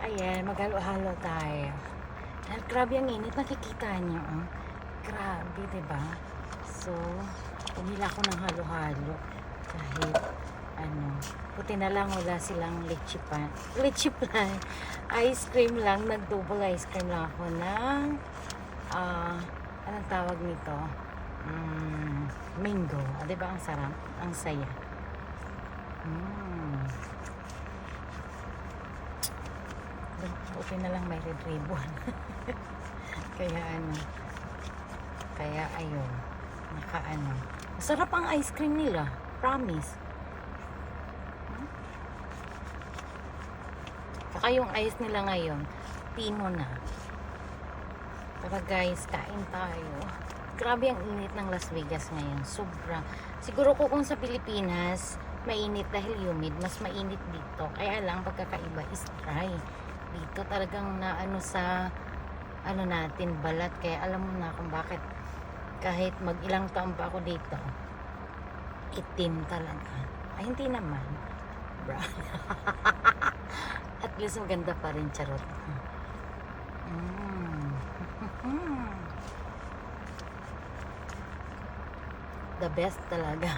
Ayan, maghalo-halo tayo. Dahil grabe ang init, nakikita niyo, oh. Grabe, diba? So, pumila ako ng halo-halo. Kahit, puti na lang, wala silang leche pan. Leche pan. Ice cream lang, nag-double ice cream lang ako ng, anong tawag nito? Mango. Diba, ang sarap? Ang saya. Buti na lang may red ribbon. Kaya ayun, masarap ang ice cream nila, promise. Saka yung ice nila ngayon, pino na. Tara guys, kain tayo. Grabe ang init ng Las Vegas ngayon, sobra. Siguro kung sa Pilipinas mainit dahil humid, mas mainit dito. Kaya lang pagkakaiba is dry. Dito talagang sa natin balat, kaya alam mo na kung bakit kahit mag-ilang taon pa ako dito, itim talaga. Ay, hindi naman, brown. At least maganda pa rin, charot. The best talaga.